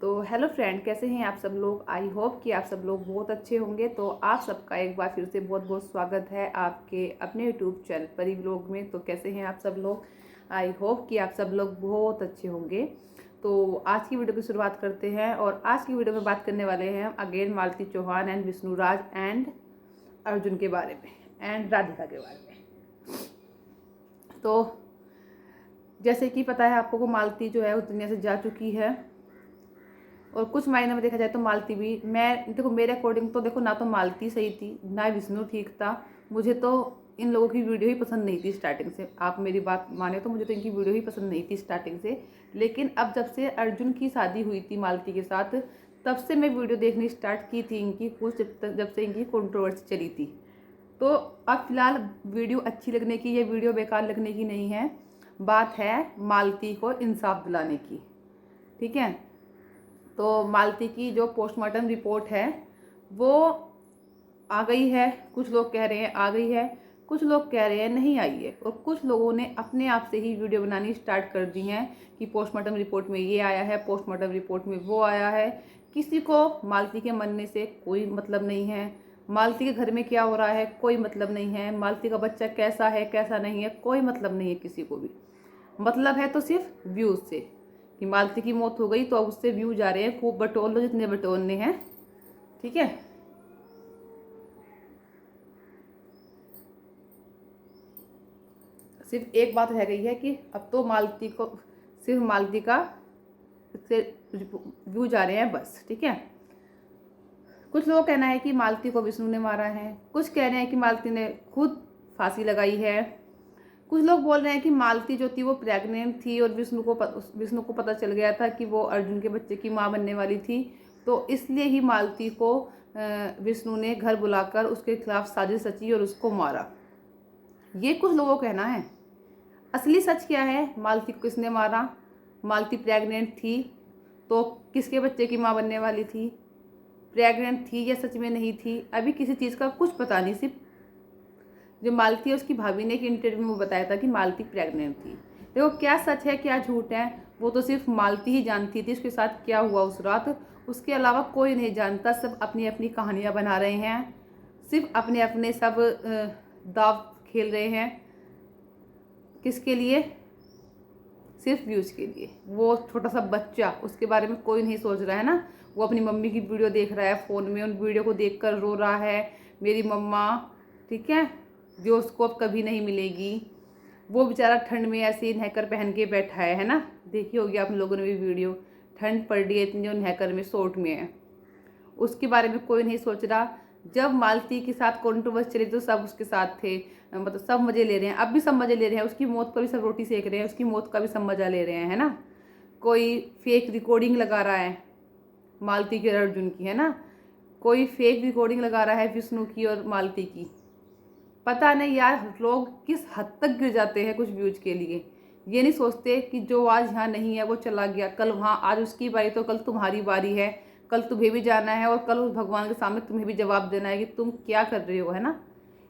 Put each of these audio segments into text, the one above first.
तो hello friend, कैसे हैं आप सब लोग। आई होप कि आप सब लोग बहुत अच्छे होंगे। तो आप सबका एक बार फिर से बहुत बहुत स्वागत है आपके अपने यूट्यूब चैनल परी व्लॉग में। तो कैसे हैं आप सब लोग। आई होप कि आप सब लोग बहुत अच्छे होंगे। तो आज की वीडियो की शुरुआत करते हैं और आज की वीडियो में बात करने वाले हैं हम again Malti Chauhan and Vishnuraj and Arjun के बारे में एंड राधिका के बारे में। तो जैसे कि पता है आपको को मालती जो है उस दुनिया से जा चुकी है और कुछ मायने में देखा जाए तो मालती भी, मैं देखो मेरे अकॉर्डिंग तो देखो ना तो मालती सही थी ना विष्णु ठीक था। मुझे तो इन लोगों की वीडियो ही पसंद नहीं थी स्टार्टिंग से। आप मेरी बात माने तो मुझे तो इनकी वीडियो ही पसंद नहीं थी स्टार्टिंग से। लेकिन अब जब से अर्जुन की शादी हुई थी मालती के साथ, तब से मैं वीडियो देखनी स्टार्ट की थी इनकी, कुछ जब से इनकी कंट्रोवर्सी चली थी। तो अब फिलहाल वीडियो अच्छी लगने की या वीडियो बेकार लगने की नहीं है, बात है मालती को इंसाफ दिलाने की। ठीक है, तो मालती की जो पोस्टमार्टम रिपोर्ट है वो आ गई है। कुछ लोग कह रहे हैं आ गई है, कुछ लोग कह रहे हैं नहीं आई है, और कुछ लोगों ने अपने आप से ही वीडियो बनानी स्टार्ट कर दी हैं कि पोस्टमार्टम रिपोर्ट में ये आया है, पोस्टमार्टम रिपोर्ट में वो आया है। किसी को मालती के मरने से कोई मतलब नहीं है, मालती के घर में क्या हो रहा है कोई मतलब नहीं है, मालती का बच्चा कैसा है कैसा नहीं है कोई मतलब नहीं है किसी को भी। मतलब है तो सिर्फ व्यूज से कि मालती की मौत हो गई तो अब उससे व्यू जा रहे हैं, खूब बटोर लो जितने बटोरने हैं। ठीक है, सिर्फ एक बात रह गई है कि अब तो मालती को सिर्फ मालती का से व्यू जा रहे हैं बस। ठीक है, कुछ लोग कहना है कि मालती को विष्णु ने मारा है, कुछ कह रहे हैं कि मालती ने खुद फांसी लगाई है, कुछ लोग बोल रहे हैं कि मालती जो थी वो प्रेग्नेंट थी और विष्णु को पता चल गया था कि वो अर्जुन के बच्चे की माँ बनने वाली थी, तो इसलिए ही मालती को विष्णु ने घर बुलाकर उसके खिलाफ साजिश रची और उसको मारा। ये कुछ लोगों का कहना है। असली सच क्या है, मालती को किसने मारा, मालती प्रेग्नेंट थी तो किसके बच्चे की माँ बनने वाली थी, प्रेग्नेंट थी या सच में नहीं थी, अभी किसी चीज़ का कुछ पता नहीं। सिर्फ जो मालती है उसकी भाभी ने एक इंटरव्यू में बताया था कि मालती प्रेग्नेंट थी। देखो क्या सच है क्या झूठ है वो तो सिर्फ मालती ही जानती थी उसके साथ क्या हुआ उस रात, उसके अलावा कोई नहीं जानता। सब अपनी अपनी कहानियाँ बना रहे हैं, सिर्फ अपने अपने सब दाव खेल रहे हैं। किसके लिए, सिर्फ व्यूज़ के लिए। वो छोटा सा बच्चा, उसके बारे में कोई नहीं सोच रहा है ना, वो अपनी मम्मी की वीडियो देख रहा है फ़ोन में, उन वीडियो को देखकर रो रहा है मेरी मम्मा। ठीक है, जो उसको अब कभी नहीं मिलेगी। वो बेचारा ठंड में ऐसे ही नहकर पहन के बैठा है ना, देखी होगी आप लोगों ने भी वीडियो। ठंड पड़ रही है इतनी, जो नहकर में शॉर्ट में है, उसके बारे में कोई नहीं सोच रहा। जब मालती के साथ कॉन्ट्रोवर्सी चली तो सब उसके साथ थे, मतलब सब मज़े ले रहे हैं, अब भी सब मज़े ले रहे हैं। उसकी मौत पर भी सब रोटी सेक रहे हैं, उसकी मौत का भी सब मज़ा ले रहे हैं, है ना। कोई फेक रिकॉर्डिंग लगा रहा है मालती की और अर्जुन की, है ना, कोई फेक रिकॉर्डिंग लगा रहा है विष्णु की और मालती की। पता नहीं यार लोग किस हद तक गिर जाते हैं कुछ व्यूज के लिए। ये नहीं सोचते कि जो आज यहाँ नहीं है वो चला गया, कल वहाँ, आज उसकी बारी तो कल तुम्हारी बारी है, कल तुम्हें भी जाना है और कल उस भगवान के सामने तुम्हें भी जवाब देना है कि तुम क्या कर रहे हो, है ना।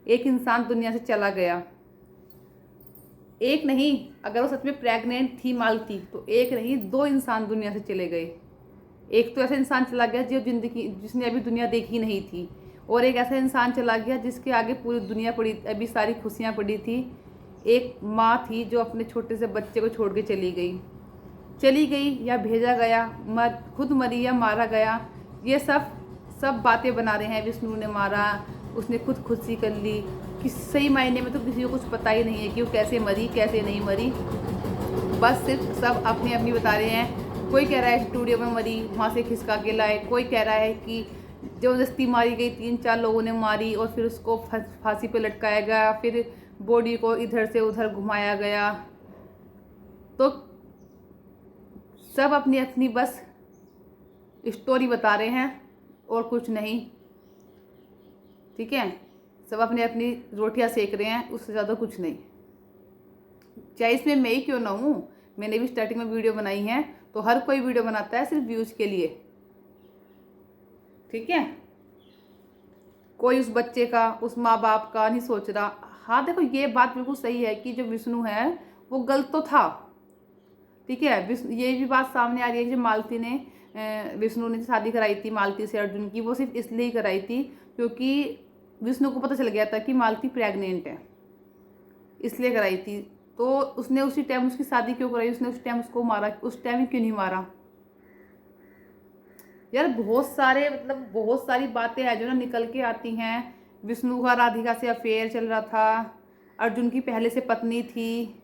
एक इंसान दुनिया से चला गया, एक नहीं, अगर वो सच में प्रेग्नेंट थी मालती तो एक नहीं दो इंसान दुनिया से चले गए। एक तो ऐसा इंसान चला गया जो जिसने अभी दुनिया देखी नहीं थी, और एक ऐसा इंसान चला गया जिसके आगे पूरी दुनिया पड़ी, अभी सारी खुशियाँ पड़ी थी। एक माँ थी जो अपने छोटे से बच्चे को छोड़ के चली गई या भेजा गया, खुद मरी या मारा गया, ये सब बातें बना रहे हैं। विष्णु ने मारा, उसने खुद खुशी कर ली, कि सही मायने में तो किसी को कुछ पता ही नहीं है कि वो कैसे मरी कैसे नहीं मरी। बस सिर्फ सब अपनी अपनी बता रहे हैं। कोई कह रहा है स्टूडियो में मरी, वहाँ से खिसका के लाए, कोई कह रहा है कि ज़बरदस्ती मारी गई, 3-4 लोगों ने मारी और फिर उसको फांसी पे लटकाया गया, फिर बॉडी को इधर से उधर घुमाया गया। तो सब अपनी अपनी बस स्टोरी बता रहे हैं और कुछ नहीं। ठीक है, सब अपनी अपनी रोटियां सेक रहे हैं, उससे ज़्यादा कुछ नहीं। चाहे इसमें मैं ही क्यों ना हूँ, मैंने भी स्टार्टिंग में वीडियो बनाई है, तो हर कोई वीडियो बनाता है सिर्फ व्यूज़ के लिए। ठीक है, कोई उस बच्चे का, उस माँ बाप का नहीं सोच रहा। हाँ देखो ये बात बिल्कुल सही है कि जो विष्णु है वो गलत तो था। ठीक है, ये भी बात सामने आ रही है कि मालती ने विष्णु ने शादी कराई थी मालती से अर्जुन की, वो सिर्फ इसलिए ही कराई थी क्योंकि विष्णु को पता चल गया था कि मालती प्रेग्नेंट है, इसलिए कराई थी। तो उसने उसी टाइम उसकी शादी क्यों कराई, उसने उस टाइम उसको मारा, उस टाइम क्यों नहीं मारा? यार बहुत सारी बातें हैं जो ना निकल के आती हैं। विष्णु का राधिका से अफेयर चल रहा था, अर्जुन की पहले से पत्नी थी,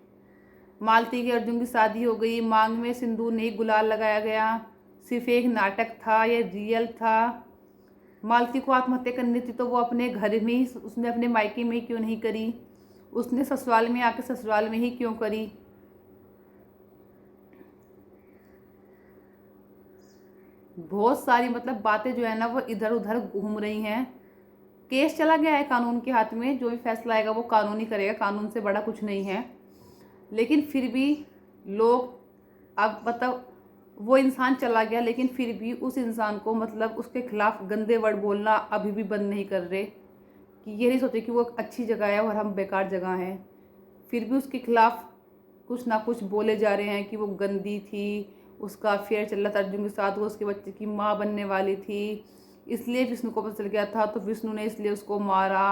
मालती की अर्जुन की शादी हो गई, मांग में सिंदूर नहीं गुलाल लगाया गया, सिर्फ एक नाटक था, ये रियल था। मालती को आत्महत्या करनी थी तो वो अपने घर में ही, उसने अपने मायके में ही क्यों नहीं करी? उसने ससुराल में आके ससुराल में ही क्यों करी? बहुत सारी बातें जो है ना वो इधर उधर घूम रही हैं। केस चला गया है कानून के हाथ में, जो भी फैसला आएगा वो कानून ही करेगा, कानून से बड़ा कुछ नहीं है। लेकिन फिर भी लोग अब वो इंसान चला गया, लेकिन फिर भी उस इंसान को उसके खिलाफ गंदे वर्ड बोलना अभी भी बंद नहीं कर रहे, कि ये नहीं सोचे कि वो अच्छी जगह है और हम बेकार जगह हैं। फिर भी उसके खिलाफ कुछ ना कुछ बोले जा रहे हैं कि वो गंदी थी, उसका अफेयर चल रहा था अर्जुन के साथ, वो उसके बच्चे की माँ बनने वाली थी, इसलिए विष्णु को पता चल गया था तो विष्णु ने इसलिए उसको मारा।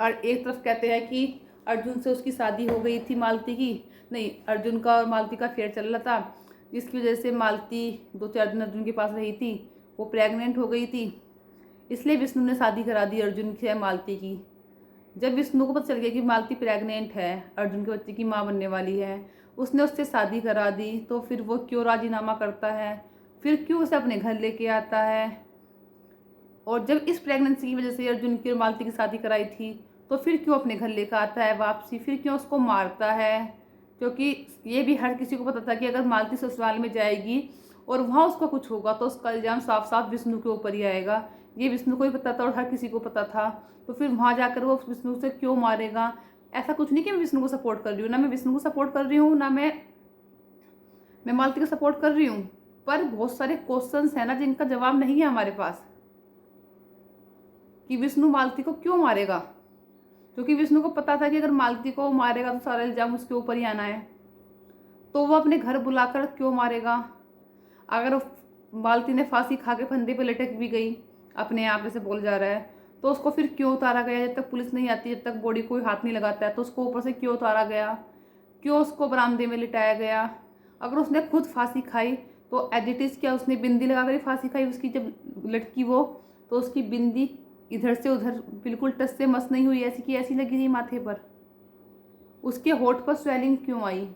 और एक तरफ कहते हैं कि अर्जुन से उसकी शादी हो गई थी मालती की, नहीं, अर्जुन का और मालती का अफेयर चल रहा था, जिसकी वजह से मालती 2-4 दिन अर्जुन के पास रही थी, वो प्रेग्नेंट हो गई थी, इसलिए विष्णु ने शादी करा दी अर्जुन से मालती की। जब विष्णु को पता चल गया कि मालती प्रेग्नेंट है, अर्जुन के बच्चे की माँ बनने वाली है, उसने उससे शादी करा दी, तो फिर वो क्यों राजीनामा करता है, फिर क्यों उसे अपने घर लेके आता है? और जब इस प्रेगनेंसी की वजह से अर्जुन की और मालती की शादी कराई थी, तो फिर क्यों अपने घर लेकर आता है वापसी, फिर क्यों उसको मारता है? क्योंकि ये भी हर किसी को पता था कि अगर मालती ससुराल में जाएगी और वहाँ उसका कुछ होगा तो उसका इल्ज़ाम साफ साफ विष्णु के ऊपर ही आएगा। ये विष्णु को ही पता था और हर किसी को पता था, तो फिर वहाँ जाकर वो विष्णु से क्यों मारेगा? ऐसा कुछ नहीं कि मैं विष्णु को सपोर्ट कर रही हूँ, ना मैं विष्णु को सपोर्ट कर रही हूँ, ना मैं मालती को सपोर्ट कर रही हूँ, पर बहुत सारे क्वेश्चंस हैं ना जिनका जवाब नहीं है हमारे पास, कि विष्णु मालती को क्यों मारेगा? क्योंकि विष्णु को पता था कि अगर मालती को मारेगा तो सारा इल्जाम उसके ऊपर ही आना है, तो वो अपने घर बुलाकर क्यों मारेगा? अगर मालती ने फांसी खा के फंदे पे लटक भी गई, अपने आप से बोल जा रहा है, तो उसको फिर क्यों उतारा गया? जब तक पुलिस नहीं आती, जब तक बॉडी कोई हाथ नहीं लगाता है, तो उसको ऊपर से क्यों उतारा गया? क्यों उसको बरामदे में लिटाया गया? अगर उसने खुद फांसी खाई तो एडिटिस क्या उसने बिंदी लगाकर ही फांसी खाई? उसकी जब लटकी वो, तो उसकी बिंदी इधर से उधर बिल्कुल टच से मस नहीं हुई, ऐसी की ऐसी लगी रही माथे पर। उसके होठ पर स्वेलिंग क्यों आई?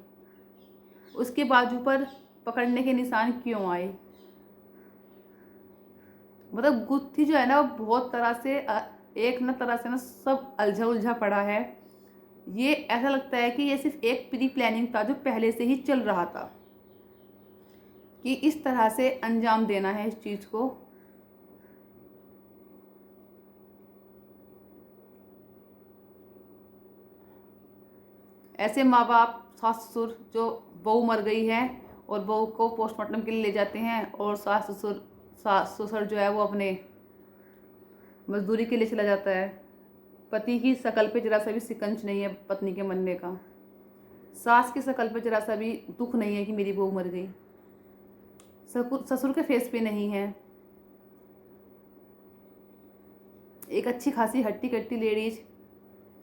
उसके बाजू पर पकड़ने के निशान क्यों आए? गुत्थी जो है ना वो बहुत तरह से एक न तरह से ना सब अलझा उलझा पड़ा है। ये ऐसा लगता है कि ये सिर्फ एक प्री प्लानिंग था जो पहले से ही चल रहा था, कि इस तरह से अंजाम देना है इस चीज़ को। ऐसे माँ बाप, सास ससुर जो बहू मर गई है और बहू को पोस्टमार्टम के लिए ले जाते हैं, और सास ससुर जो है वो अपने मजदूरी के लिए चला जाता है। पति की शकल पे जरा सा भी सिकंज नहीं है पत्नी के मरने का, सास की शकल पे जरा सा भी दुख नहीं है कि मेरी बहू मर गई, ससुर के फेस पे नहीं है। एक अच्छी खासी हट्टी कट्टी लेडीज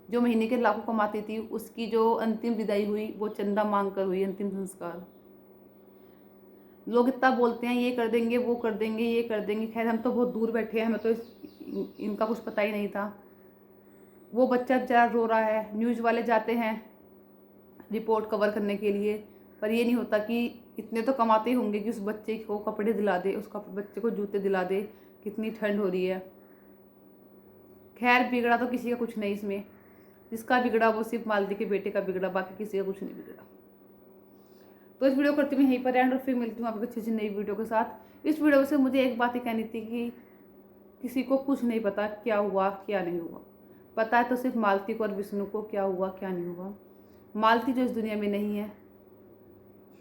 जो महीने के लाखों कमाती थी, उसकी जो अंतिम विदाई हुई वो चंदा मांग कर हुई, अंतिम संस्कार। लोग इतना बोलते हैं ये कर देंगे, वो कर देंगे, ये कर देंगे, खैर हम तो बहुत दूर बैठे हैं, हमें तो इनका कुछ पता ही नहीं था। वो बच्चा बेचारा रो रहा है, न्यूज़ वाले जाते हैं रिपोर्ट कवर करने के लिए, पर ये नहीं होता कि इतने तो कमाते ही होंगे कि उस बच्चे को कपड़े दिला दे, उसका बच्चे को जूते दिला दे, कितनी ठंड हो रही है। खैर बिगड़ा तो किसी का कुछ नहीं इसमें, जिसका बिगड़ा वो सिर्फ मालती के बेटे का बिगड़ा, बाकी किसी का कुछ नहीं बिगड़ा। तो इस वीडियो करती हूँ यहीं पर एंड, और फिर मिलती हूँ आपको अच्छी नई वीडियो के साथ। इस वीडियो से मुझे एक बात ही कहनी थी कि किसी को कुछ नहीं पता क्या हुआ क्या नहीं हुआ, पता है तो सिर्फ मालती को और विष्णु को क्या हुआ क्या नहीं हुआ। मालती जो इस दुनिया में नहीं है,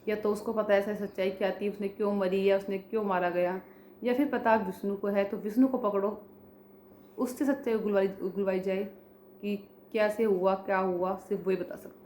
या तो उसको पता है सच्चाई क्या थी, उसने क्यों मरी या उसने क्यों मारा गया, या फिर पता विष्णु को है तो विष्णु को पकड़ो, उससे सच्चाई उगलवाई जाए कि कैसे हुआ क्या हुआ, सिर्फ वही बता सकता।